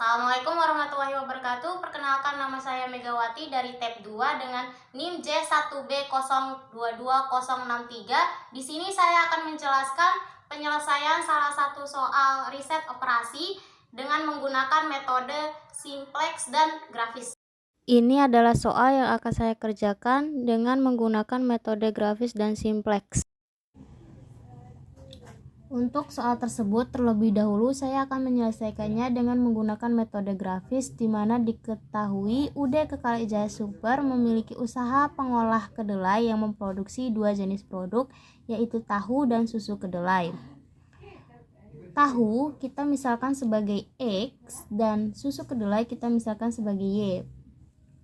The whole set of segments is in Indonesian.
Assalamualaikum warahmatullahi wabarakatuh. Perkenalkan, nama saya Megawati dari tab 2 dengan NIM J1B022063. Di sini saya akan menjelaskan penyelesaian salah satu soal riset operasi dengan menggunakan metode simplex dan grafis. Ini adalah soal yang akan saya kerjakan dengan menggunakan metode grafis dan simplex. Untuk soal tersebut, terlebih dahulu saya akan menyelesaikannya dengan menggunakan metode grafis, di mana diketahui UD Kekal Ijaya Super memiliki usaha pengolah kedelai yang memproduksi dua jenis produk, yaitu tahu dan susu kedelai. Tahu kita misalkan sebagai X dan susu kedelai kita misalkan sebagai Y.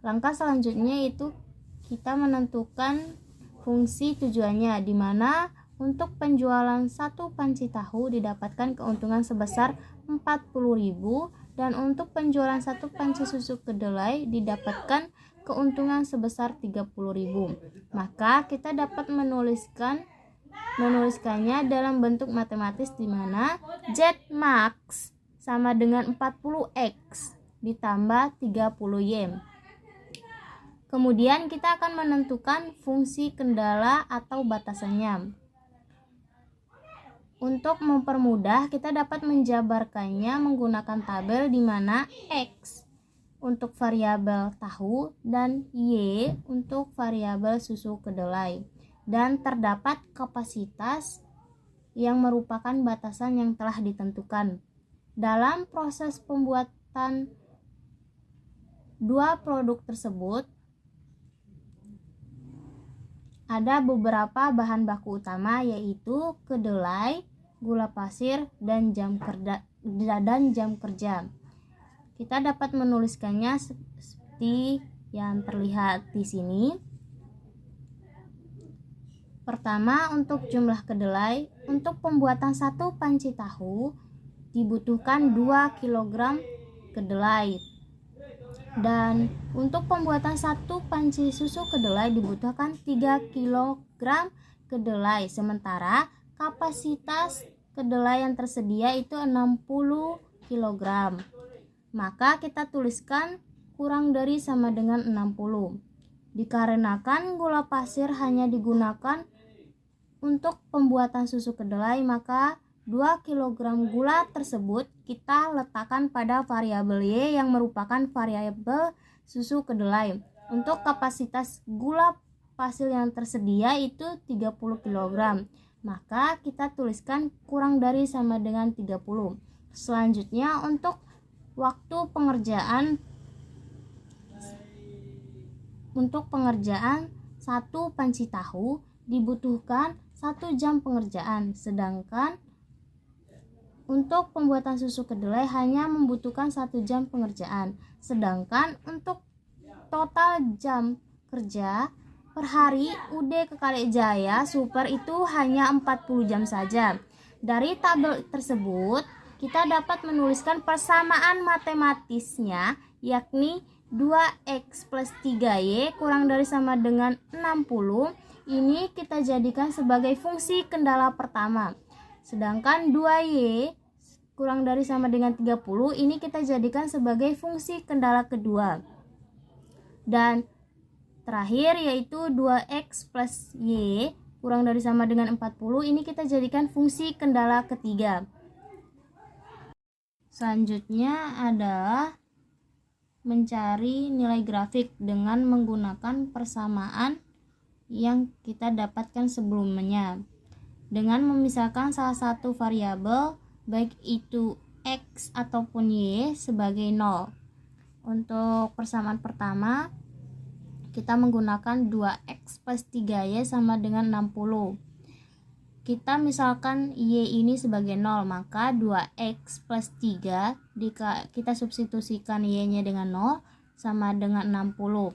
Langkah selanjutnya itu kita menentukan fungsi tujuannya, di mana untuk penjualan satu panci tahu didapatkan keuntungan sebesar 40.000 dan untuk penjualan satu panci susu kedelai didapatkan keuntungan sebesar 30.000. Maka kita dapat menuliskannya dalam bentuk matematis, di mana Z max sama dengan 40X ditambah 30Y. Kemudian kita akan menentukan fungsi kendala atau batasannya. Untuk mempermudah, kita dapat menjabarkannya menggunakan tabel, di mana X untuk variabel tahu dan Y untuk variabel susu kedelai, dan terdapat kapasitas yang merupakan batasan yang telah ditentukan. Dalam proses pembuatan dua produk tersebut, ada beberapa bahan baku utama, yaitu kedelai, gula pasir, dan jam kerja. Kita dapat menuliskannya seperti yang terlihat di sini. Pertama, untuk jumlah kedelai, untuk pembuatan satu panci tahu dibutuhkan 2 kg kedelai. Dan untuk pembuatan satu panci susu kedelai dibutuhkan 3 kg kedelai. Sementara kapasitas kedelai yang tersedia itu 60 kg. Maka kita tuliskan kurang dari sama dengan 60. Dikarenakan gula pasir hanya digunakan untuk pembuatan susu kedelai, maka 2 kg gula tersebut kita letakkan pada variabel Y yang merupakan variabel susu kedelai. Untuk kapasitas gula pasir yang tersedia itu 30 kg. Maka kita tuliskan kurang dari sama dengan 30. Selanjutnya, untuk waktu pengerjaan satu panci tahu dibutuhkan 1 jam pengerjaan, sedangkan untuk pembuatan susu kedelai hanya membutuhkan 1 jam pengerjaan. Sedangkan untuk total jam kerja per hari UD Kekal Ijaya Super itu hanya 40 jam saja. Dari tabel tersebut kita dapat menuliskan persamaan matematisnya, yakni 2X plus 3Y kurang dari sama dengan 60. Ini kita jadikan sebagai fungsi kendala pertama. Sedangkan 2Y kurang dari sama dengan 30 ini kita jadikan sebagai fungsi kendala kedua. Dan terakhir yaitu 2X plus Y kurang dari sama dengan 40 ini kita jadikan fungsi kendala ketiga. Selanjutnya adalah mencari nilai grafik dengan menggunakan persamaan yang kita dapatkan sebelumnya, dengan memisahkan salah satu variabel baik itu X ataupun Y sebagai 0. Untuk persamaan pertama kita menggunakan 2X plus 3Y sama dengan 60. Kita misalkan Y ini sebagai 0, maka 2X plus 3 kita substitusikan Y nya dengan 0 sama dengan 60.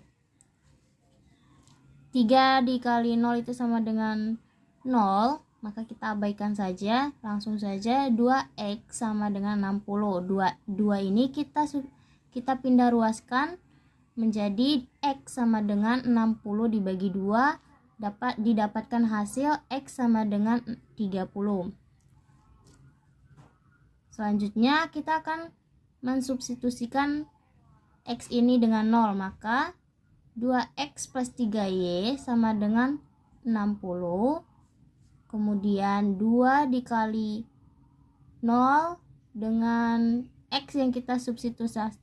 3 dikali 0 itu sama dengan 0, maka kita abaikan saja, langsung saja 2X sama dengan 60. 2 ini kita pindah ruaskan menjadi X sama dengan 60 dibagi 2, didapatkan hasil X sama dengan 30. Selanjutnya kita akan mensubstitusikan X ini dengan 0, maka 2X plus 3Y sama dengan 60. Kemudian 2 dikali 0 dengan X yang kita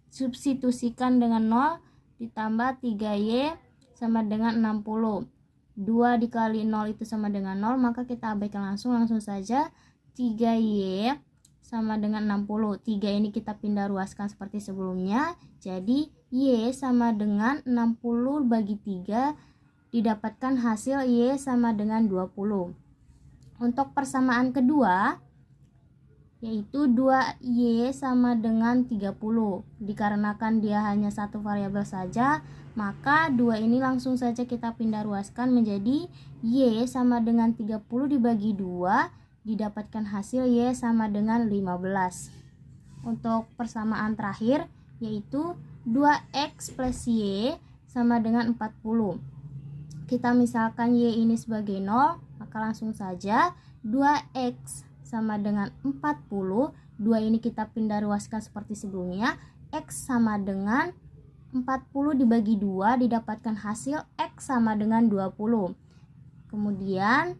substitusikan dengan 0 ditambah 3Y sama dengan 60. 2 dikali 0 itu sama dengan 0, maka kita abaikan langsung saja 3Y sama dengan 60. 3 ini kita pindah ruaskan seperti sebelumnya, jadi Y sama dengan 60 bagi 3, didapatkan hasil Y sama dengan 20. Untuk persamaan kedua, yaitu 2Y sama dengan 30. Dikarenakan dia hanya satu variabel saja, maka 2 ini langsung saja kita pindah ruaskan menjadi Y sama dengan 30 dibagi 2, didapatkan hasil Y sama dengan 15. Untuk persamaan terakhir, yaitu 2X plus Y sama dengan 40. Kita misalkan Y ini sebagai 0, maka langsung saja 2X sama dengan 40. 2 ini kita pindah ruaskan seperti sebelumnya. X sama dengan 40 dibagi 2, didapatkan hasil X sama dengan 20. Kemudian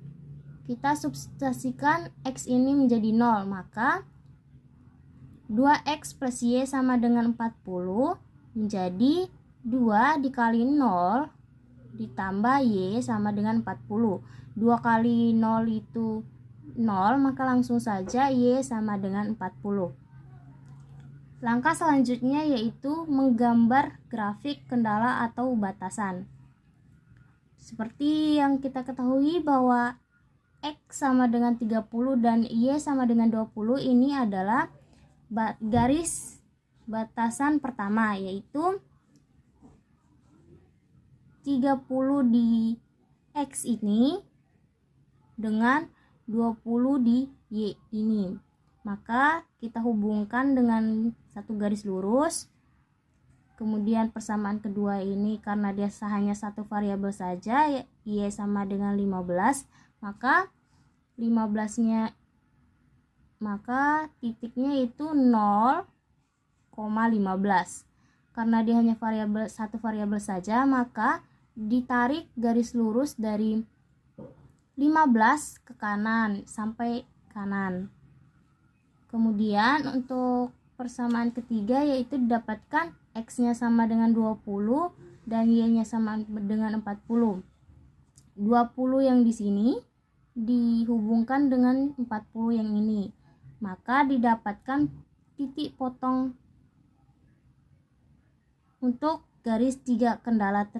kita substitusikan X ini menjadi 0, maka 2X plus Y sama dengan 40 menjadi 2 dikali 0 ditambah Y sama dengan 40. 2 kali 0 itu 0, maka langsung saja Y sama dengan 40. Langkah selanjutnya yaitu menggambar grafik kendala atau batasan. Seperti yang kita ketahui bahwa X sama dengan 30 dan Y sama dengan 20 ini adalah garis batasan pertama, yaitu 30 di X ini dengan 20 di Y ini. Maka kita hubungkan dengan satu garis lurus. Kemudian persamaan kedua ini karena dia hanya satu variabel saja, Y sama dengan 15, maka 15-nya titiknya itu 0,15. Karena dia hanya satu variabel saja, maka ditarik garis lurus dari 15 ke kanan sampai kanan. Kemudian untuk persamaan ketiga yaitu didapatkan X-nya sama dengan 20 dan Y-nya sama dengan 40. 20 yang di sini dihubungkan dengan 40 yang ini, maka didapatkan titik potong untuk garis tiga kendala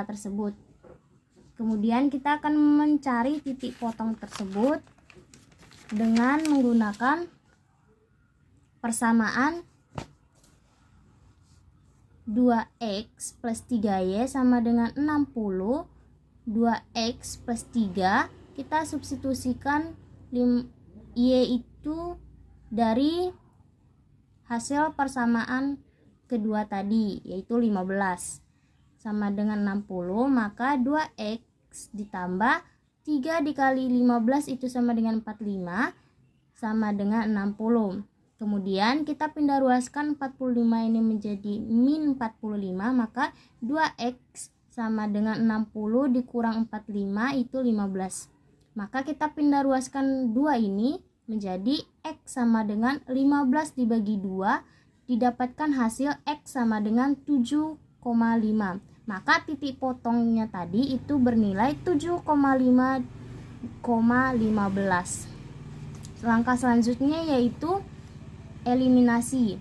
tersebut. Kemudian kita akan mencari titik potong tersebut dengan menggunakan persamaan 2X plus 3Y sama dengan 60. 2X plus 3 kita substitusikan Y itu dari hasil persamaan kedua tadi, yaitu 15 sama dengan 60, maka 2X ditambah 3 dikali 15 itu sama dengan 45 sama dengan 60. Kemudian kita pindah ruaskan 45 ini menjadi min 45, maka 2X sama dengan 60 dikurang 45 itu 15. Maka kita pindah ruaskan 2 ini menjadi X sama dengan 15 dibagi 2, didapatkan hasil X sama dengan 7,5. Maka titik potongnya tadi itu bernilai 7,5,15. Langkah selanjutnya yaitu eliminasi.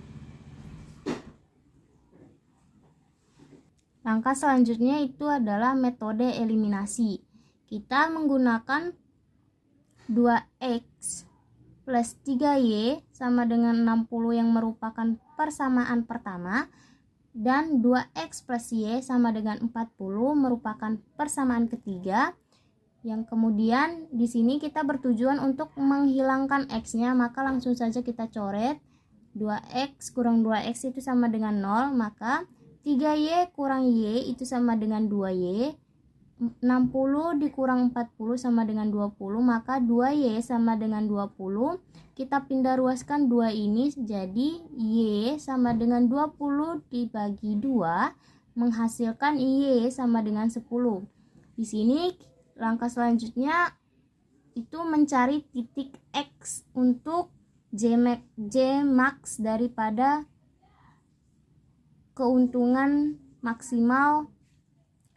Langkah selanjutnya itu adalah metode eliminasi. Kita menggunakan 2X plus 3Y sama dengan 60 yang merupakan persamaan pertama, dan 2X plus Y sama dengan 40 merupakan persamaan ketiga, yang kemudian di sini kita bertujuan untuk menghilangkan X-nya, maka langsung saja kita coret 2X kurang 2X itu sama dengan 0, maka 3Y kurang Y itu sama dengan 2Y, 60 dikurang 40 sama dengan 20, maka 2Y sama dengan 20. Kita pindah ruaskan 2 ini jadi Y sama dengan 20 dibagi 2 menghasilkan Y sama dengan 10. Di sini langkah selanjutnya itu mencari titik X untuk J max daripada keuntungan maksimal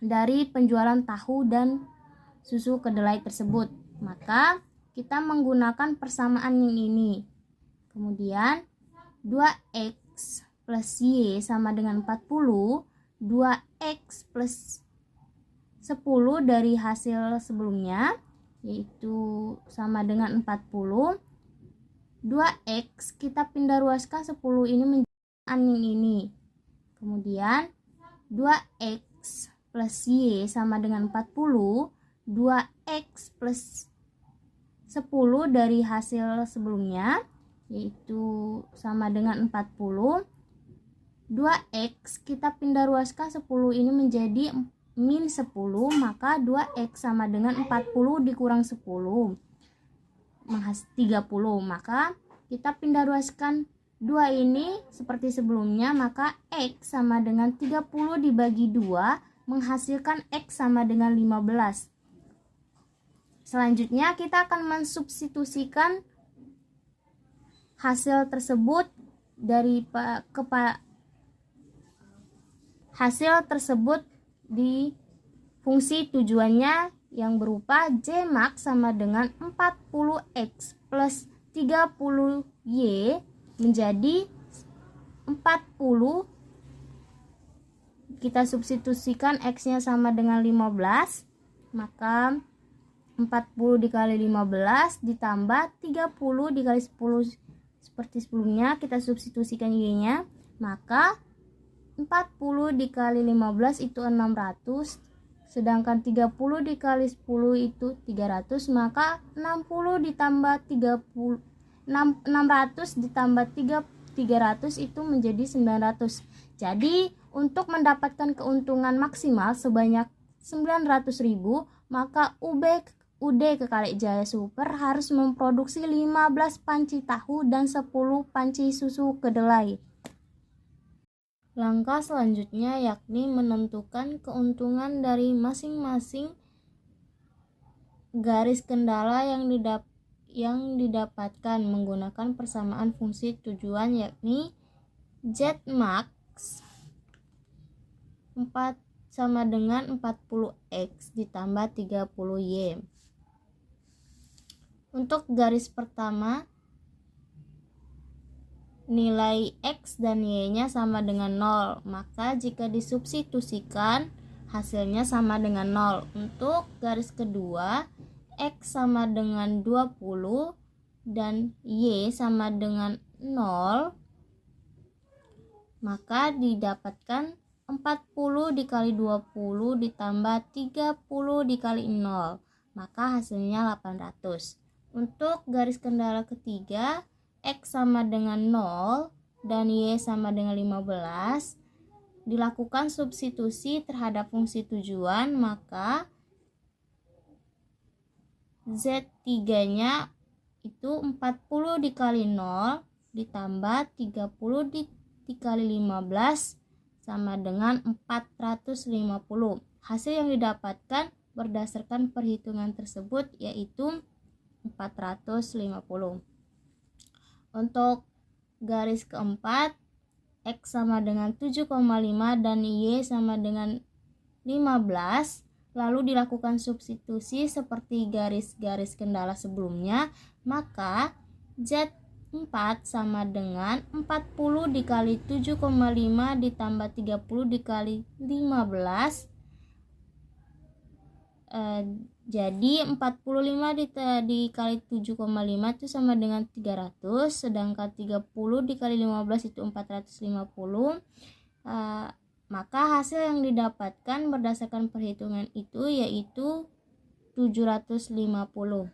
dari penjualan tahu dan susu kedelai tersebut. Maka kita menggunakan persamaan yang ini. Kemudian 2X plus Y sama dengan 40, 2X plus 10 dari hasil sebelumnya yaitu sama dengan 40. 2X kita pindah ruaskan 10 ini menjadi yang ini. Kemudian 2X plus Y sama dengan 40, 2X plus 10 dari hasil sebelumnya yaitu sama dengan 40. 2X kita pindah ruaskan 10 ini menjadi min 10, maka 2X sama dengan 40 dikurang 10 30, maka kita pindah ruaskan 2 ini seperti sebelumnya, maka X sama dengan 30 dibagi 2 menghasilkan X sama dengan 15. Selanjutnya kita akan mensubstitusikan hasil tersebut di fungsi tujuannya yang berupa J max sama dengan 40X plus 30Y menjadi 40. Kita substitusikan X-nya sama dengan 15, maka 40 dikali 15 ditambah 30 dikali 10 seperti sebelumnya, kita substitusikan Y-nya, maka 40 dikali 15 itu 600, sedangkan 30 dikali 10 itu 300, maka 600 ditambah 300 itu menjadi 900. Jadi untuk mendapatkan keuntungan maksimal sebanyak 900.000, maka UD Kekalik Jaya Super harus memproduksi 15 panci tahu dan 10 panci susu kedelai. Langkah selanjutnya yakni menentukan keuntungan dari masing-masing garis kendala yang didapatkan menggunakan persamaan fungsi tujuan, yakni Z max 4 sama dengan 40X ditambah 30Y. Untuk garis pertama, nilai X dan Y-nya sama dengan 0, maka jika disubstitusikan hasilnya sama dengan 0. Untuk garis kedua, X sama dengan 20 dan Y sama dengan 0, maka didapatkan 40 dikali 20 ditambah 30 dikali 0, maka hasilnya 800. Untuk garis kendala ketiga, X sama dengan 0 dan Y sama dengan 15, dilakukan substitusi terhadap fungsi tujuan, maka Z3-nya itu 40 dikali 0 ditambah 30 dikali 15 sama dengan 450. Hasil yang didapatkan berdasarkan perhitungan tersebut yaitu 450. Untuk garis keempat, X sama dengan 7,5 dan Y sama dengan 15, lalu dilakukan substitusi seperti garis-garis kendala sebelumnya, maka Z4 sama dengan 40 dikali 7,5 ditambah 30 dikali 15, jadi 45 dikali 7,5 itu sama dengan 300, sedangkan 30 dikali 15 itu 450. Maka hasil yang didapatkan berdasarkan perhitungan itu yaitu 750.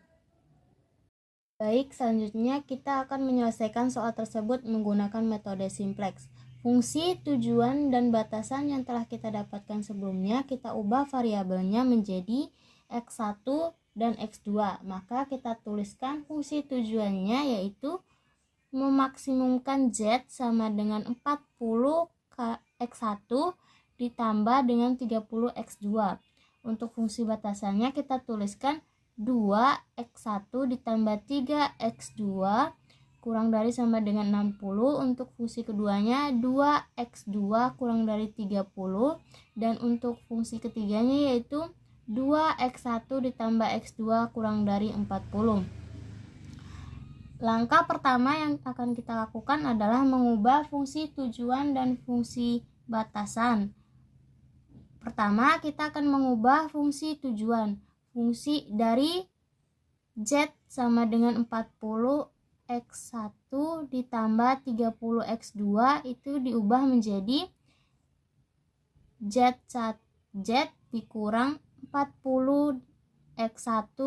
Baik, selanjutnya kita akan menyelesaikan soal tersebut menggunakan metode simplex. Fungsi, tujuan, dan batasan yang telah kita dapatkan sebelumnya, kita ubah variabelnya menjadi X1 dan X2. Maka kita tuliskan fungsi tujuannya yaitu memaksimumkan Z sama dengan 40 X1 ditambah dengan 30 X2. Untuk fungsi batasannya kita tuliskan 2X1 ditambah 3X2 kurang dari sama dengan 60. Untuk fungsi keduanya 2x2 kurang dari 30, dan untuk fungsi ketiganya yaitu 2x1 ditambah x2 kurang dari 40. Langkah pertama yang akan kita lakukan adalah mengubah fungsi tujuan dan fungsi batasan. Pertama, kita akan mengubah fungsi tujuan. Fungsi dari Z sama dengan 40 X1 ditambah 30 X2 itu diubah menjadi Z dikurang 40 X1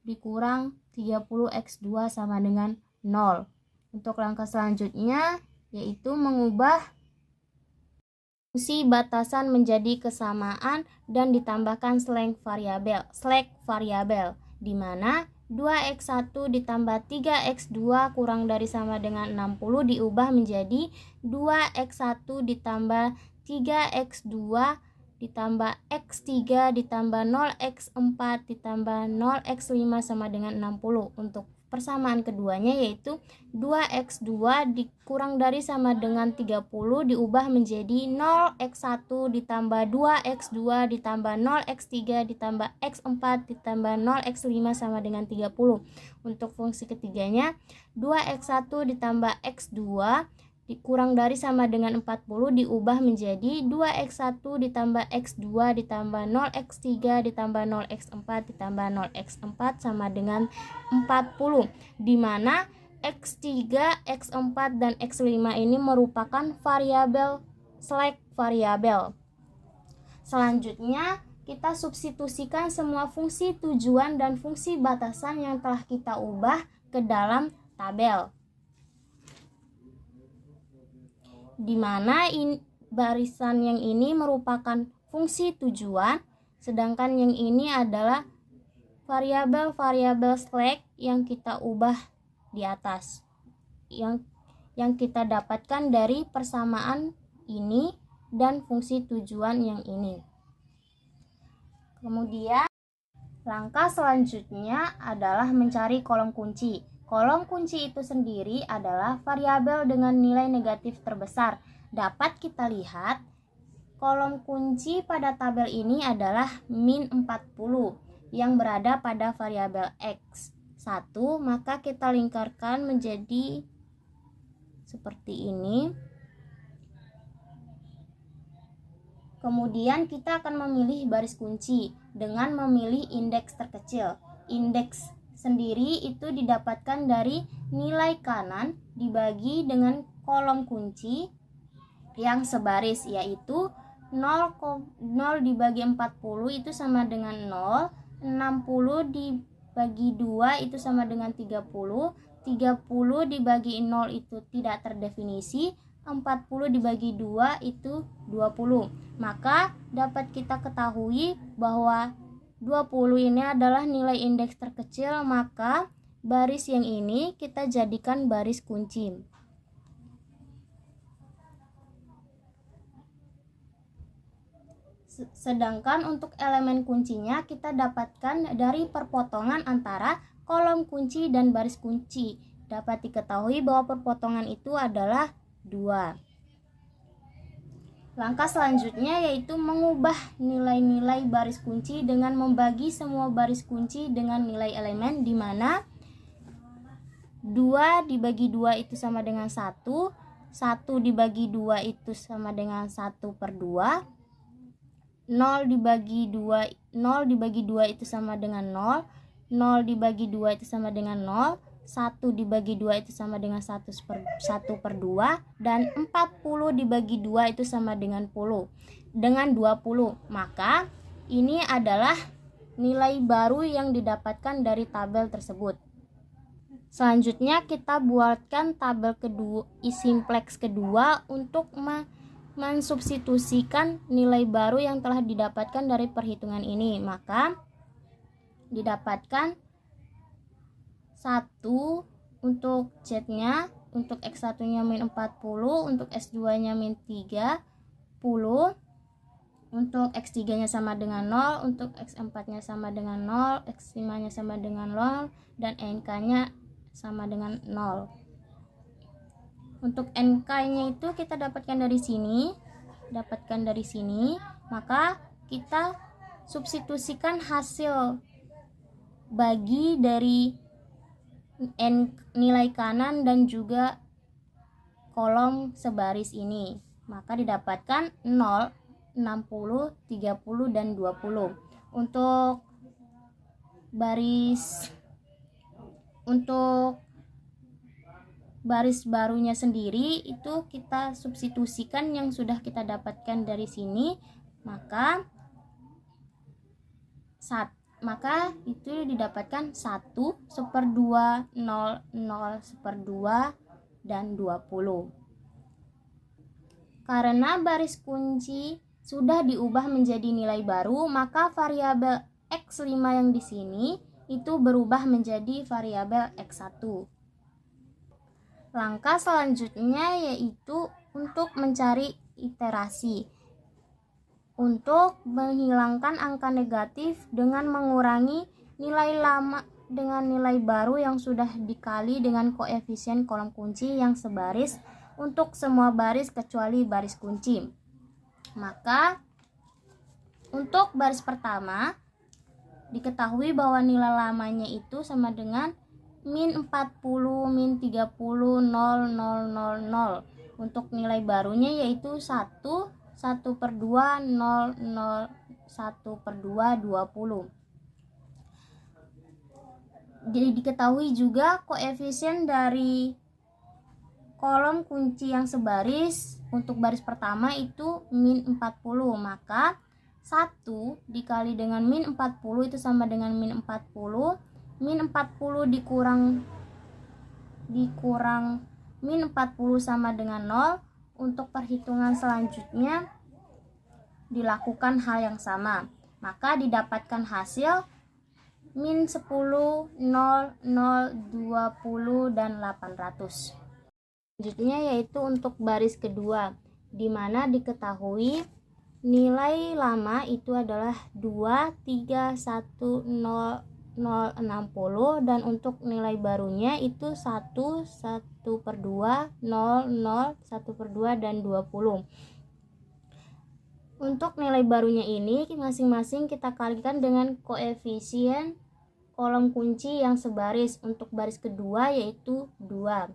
dikurang 30 X2 sama dengan 0. Untuk langkah selanjutnya yaitu mengubah fungsi batasan menjadi kesamaan dan ditambahkan slash variabel, di mana 2x1 ditambah 3x2 kurang dari sama dengan 60 diubah menjadi 2x1 ditambah 3x2 ditambah x3 ditambah 0x4 ditambah 0x5 sama dengan 60. Untuk persamaan keduanya yaitu 2x2 dikurang dari sama dengan 30 diubah menjadi 0x1 ditambah 2x2 ditambah 0x3 ditambah x4 ditambah 0x5 sama dengan 30. Untuk fungsi ketiganya 2x1 ditambah x2 dikurang dari sama dengan 40 diubah menjadi 2x1 ditambah x2 ditambah 0x3 ditambah 0x4 ditambah 0x4 sama dengan 40, di mana x3, x4 dan x5 ini merupakan variabel slash variabel. Selanjutnya kita substitusikan semua fungsi tujuan dan fungsi batasan yang telah kita ubah ke dalam tabel, di mana barisan yang ini merupakan fungsi tujuan, sedangkan yang ini adalah variabel-variabel slash yang kita ubah di atas, yang kita dapatkan dari persamaan ini dan fungsi tujuan yang ini. Kemudian langkah selanjutnya adalah mencari kolom kunci. Kolom kunci itu sendiri adalah variabel dengan nilai negatif terbesar. Dapat kita lihat kolom kunci pada tabel ini adalah min 40 yang berada pada variabel X1, maka kita lingkarkan menjadi seperti ini. Kemudian kita akan memilih baris kunci dengan memilih indeks terkecil. Indeks sendiri itu didapatkan dari nilai kanan dibagi dengan kolom kunci yang sebaris, yaitu 0 dibagi 40 itu sama dengan 0, 60 dibagi 2 itu sama dengan 30, 30 dibagi 0 itu tidak terdefinisi, 40 dibagi 2 itu 20. Maka dapat kita ketahui bahwa 20 ini adalah nilai indeks terkecil, maka baris yang ini kita jadikan baris kunci. Sedangkan untuk elemen kuncinya kita dapatkan dari perpotongan antara kolom kunci dan baris kunci. Dapat diketahui bahwa perpotongan itu adalah 2. Langkah selanjutnya yaitu mengubah nilai-nilai baris kunci dengan membagi semua baris kunci dengan nilai elemen, di mana 2 dibagi 2 itu sama dengan 1, 1 dibagi 2 itu sama dengan 1/2, 0 dibagi 2 itu sama dengan 0, 0 dibagi 2 itu sama dengan 0, 1 dibagi 2 itu sama dengan 1/2, dan 40 dibagi 2 itu sama dengan 20. Maka ini adalah nilai baru yang didapatkan dari tabel tersebut. Selanjutnya kita buatkan tabel kedua, simplex kedua untuk mensubstitusikan nilai baru yang telah didapatkan dari perhitungan ini. Maka didapatkan 1 untuk Z-nya, untuk X1-nya min 40, untuk S2-nya min 30, untuk X3-nya sama dengan 0, untuk X4-nya sama dengan 0, X5-nya sama dengan 0, dan NK-nya sama dengan 0. Untuk NK-nya itu kita dapatkan dari sini, maka kita substitusikan hasil bagi dari nilai kanan dan juga kolom sebaris ini. Maka didapatkan 0, 60, 30, dan 20. Untuk baris barunya sendiri itu kita substitusikan yang sudah kita dapatkan dari sini, maka itu didapatkan 1, 1/2, 0, 0, 1/2, dan 20. Karena baris kunci sudah diubah menjadi nilai baru, maka variabel X5 yang di sini itu berubah menjadi variabel X1. Langkah selanjutnya yaitu untuk mencari iterasi. Untuk menghilangkan angka negatif dengan mengurangi nilai lama dengan nilai baru yang sudah dikali dengan koefisien kolom kunci yang sebaris untuk semua baris kecuali baris kunci. Maka untuk baris pertama diketahui bahwa nilai lamanya itu sama dengan min 40, min 30, 0, 0, 0, 0. Untuk nilai barunya yaitu 1, 1/2, 0, 0, 1/2, 20. Jadi diketahui juga koefisien dari kolom kunci yang sebaris untuk baris pertama itu min 40. Maka 1 dikali dengan min 40 itu sama dengan min 40. Min 40 dikurang min 40 sama dengan 0. Untuk perhitungan selanjutnya dilakukan hal yang sama. Maka didapatkan hasil min 10, 0, 0, 20, dan 800. Selanjutnya yaitu untuk baris kedua, di mana diketahui nilai lama itu adalah 2, 3, 1, 0, 0, 60, dan untuk nilai barunya itu 1, 1/2, 0, 0, 1/2, dan 20. Untuk nilai barunya ini masing-masing kita kalikan dengan koefisien kolom kunci yang sebaris. Untuk baris kedua yaitu 2.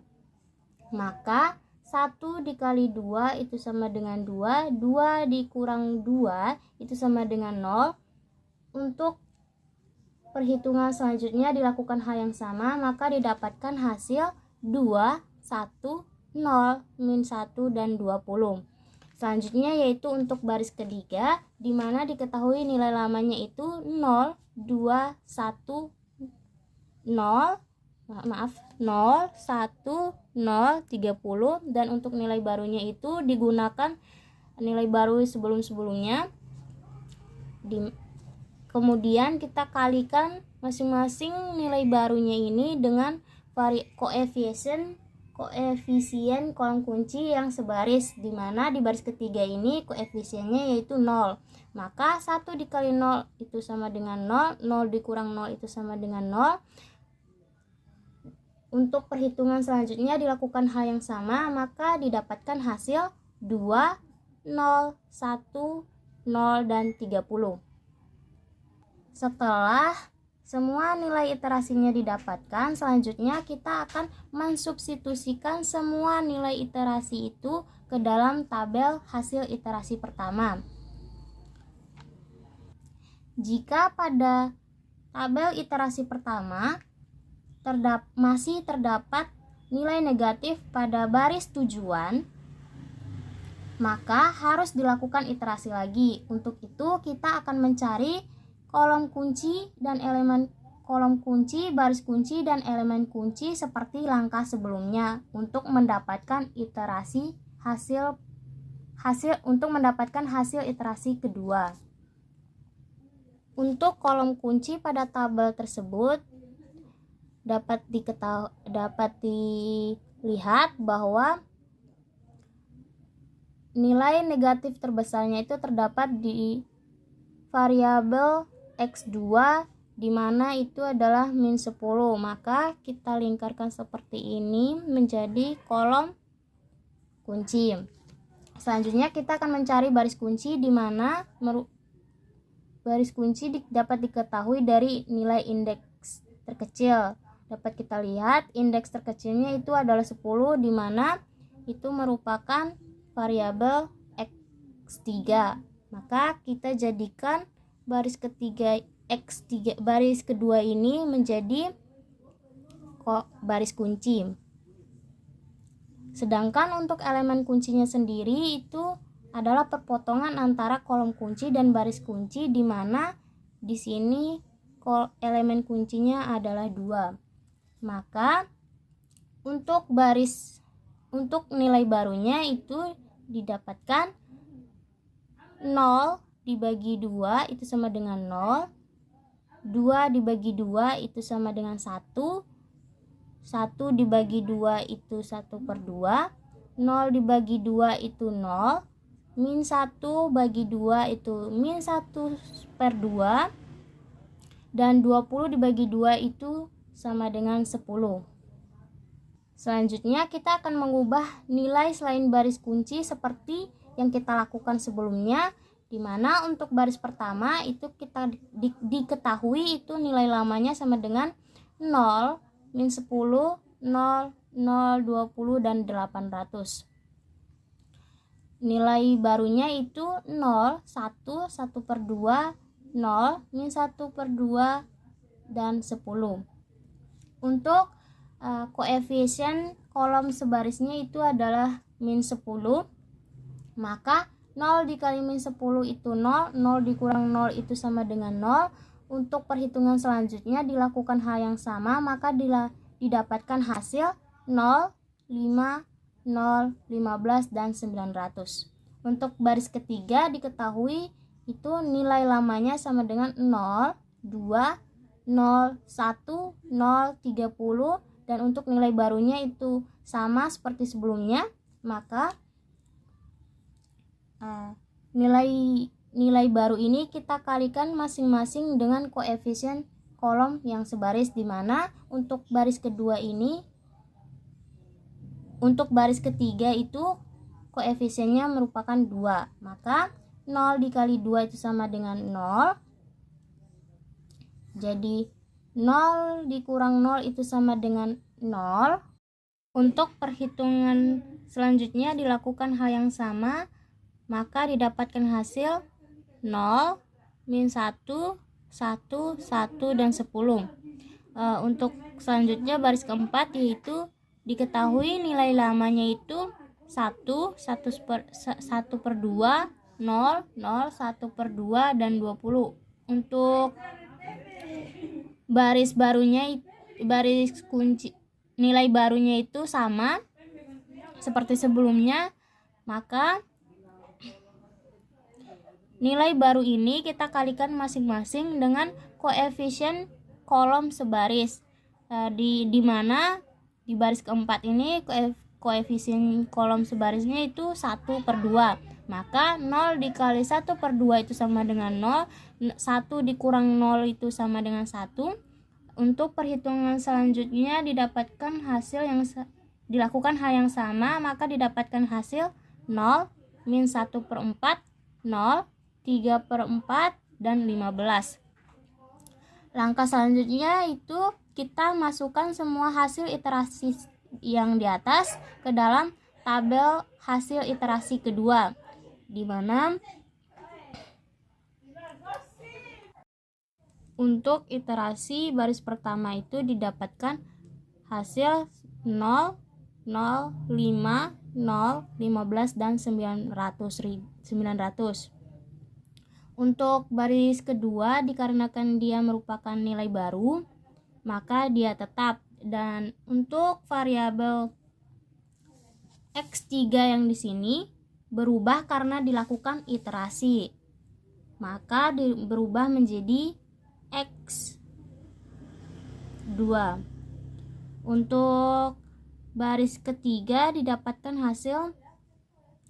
Maka 1 dikali 2 itu sama dengan 2, 2 dikurang 2 itu sama dengan 0. Untuk perhitungan selanjutnya dilakukan hal yang sama, maka didapatkan hasil 2, 1, 0, min 1, dan 20. Selanjutnya yaitu untuk baris ketiga, di mana diketahui nilai lamanya itu 0, 2, 1, 0, 0, 1, 0, 30, dan untuk nilai barunya itu digunakan nilai baru sebelum-sebelumnya. Kemudian kita kalikan masing-masing nilai barunya ini dengan koefisien kolom kunci yang sebaris, di mana di baris ketiga ini koefisiennya yaitu 0. Maka 1 dikali 0 itu sama dengan 0, 0 dikurang 0 itu sama dengan 0. Untuk perhitungan selanjutnya dilakukan hal yang sama, maka didapatkan hasil 2, 0, 1, 0, dan 30. Setelah semua nilai iterasinya didapatkan, selanjutnya kita akan mensubstitusikan semua nilai iterasi itu ke dalam tabel hasil iterasi pertama. Jika pada tabel iterasi pertama masih terdapat nilai negatif pada baris tujuan, maka harus dilakukan iterasi lagi. Untuk itu kita akan mencari kolom kunci dan elemen kolom kunci, baris kunci, dan elemen kunci seperti langkah sebelumnya untuk mendapatkan hasil iterasi kedua. Untuk kolom kunci pada tabel tersebut dapat dilihat bahwa nilai negatif terbesarnya itu terdapat di variabel X2, di mana itu adalah min 10. Maka kita lingkarkan seperti ini menjadi kolom kunci. Selanjutnya kita akan mencari baris kunci, di mana baris kunci dapat diketahui dari nilai indeks terkecil. Dapat kita lihat indeks terkecilnya itu adalah 10, di mana itu merupakan variabel X3. Maka kita jadikan baris kedua ini menjadi baris kunci. Sedangkan untuk elemen kuncinya sendiri itu adalah perpotongan antara kolom kunci dan baris kunci, di mana di sini elemen kuncinya adalah 2. Maka untuk nilai barunya itu didapatkan 0 dibagi 2 itu sama dengan 0, 2 dibagi 2 itu sama dengan 1, 1 dibagi 2 itu 1/2, 0 dibagi 2 itu 0, min 1 bagi 2 itu min 1/2, dan 20 dibagi 2 itu sama dengan 10. Selanjutnya kita akan mengubah nilai selain baris kunci seperti yang kita lakukan sebelumnya, di mana untuk baris pertama itu kita diketahui itu nilai lamanya sama dengan 0, min 10, 0, 0, 20, dan 800. Nilai barunya itu 0, 1, 1/2, 0, min 1/2, dan 10. Untuk koefisien kolom sebarisnya itu adalah min 10. Maka 0 dikali min 10 itu 0, 0 dikurang 0 itu sama dengan 0. Untuk perhitungan selanjutnya dilakukan hal yang sama, maka didapatkan hasil 0, 5, 0, 15, dan 900. Untuk baris ketiga diketahui itu nilai lamanya sama dengan 0, 2, 0, 1, 0, 30, dan untuk nilai barunya itu sama seperti sebelumnya. Maka nilai baru ini kita kalikan masing-masing dengan koefisien kolom yang sebaris, di mana untuk baris kedua ini, untuk baris ketiga itu koefisiennya merupakan 2. Maka 0 dikali 2 itu sama dengan 0. Jadi 0 dikurang 0 itu sama dengan 0. Untuk perhitungan selanjutnya dilakukan hal yang sama, maka didapatkan hasil 0, min 1, 1, 1, dan 10. Untuk selanjutnya baris keempat, yaitu diketahui nilai lamanya itu 1, 1/2, 0, 0, 1/2, dan 20. Untuk baris kunci nilai barunya itu sama seperti sebelumnya. Maka nilai baru ini kita kalikan masing-masing dengan koefisien kolom sebaris, di mana di baris keempat ini koefisien kolom sebarisnya itu 1/2. Maka 0 dikali 1/2 itu sama dengan 0, 1 dikurang 0 itu sama dengan 1. Untuk perhitungan selanjutnya dilakukan hal yang sama, maka didapatkan hasil 0, min 1/4, 0, 3/4, dan 15. Langkah selanjutnya itu kita masukkan semua hasil iterasi yang di atas ke dalam tabel hasil iterasi kedua, di mana untuk iterasi baris pertama itu didapatkan hasil 0, 0, 5, 0, 15, dan 900. Untuk baris kedua, dikarenakan dia merupakan nilai baru, maka dia tetap. Dan untuk variabel X3 yang di sini berubah karena dilakukan iterasi, maka berubah menjadi X2. Untuk baris ketiga didapatkan hasil,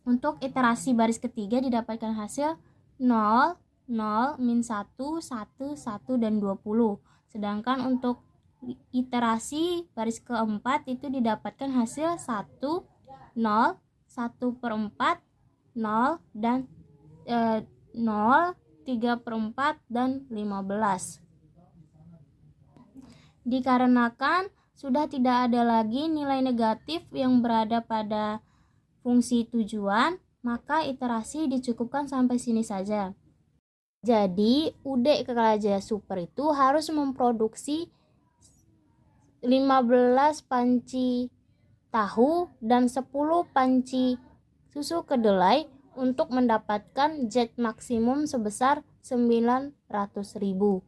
untuk iterasi baris ketiga didapatkan hasil 0, 0, min 1, 1, 1, dan 20. Sedangkan untuk iterasi baris keempat itu didapatkan hasil 1, 0, 1/4, 0, dan 0, 3/4, dan 15. Dikarenakan sudah tidak ada lagi nilai negatif yang berada pada fungsi tujuan, maka iterasi dicukupkan sampai sini saja. Jadi UD Kerajaya Super itu harus memproduksi 15 panci tahu dan 10 panci susu kedelai untuk mendapatkan Z maksimum sebesar 900.000.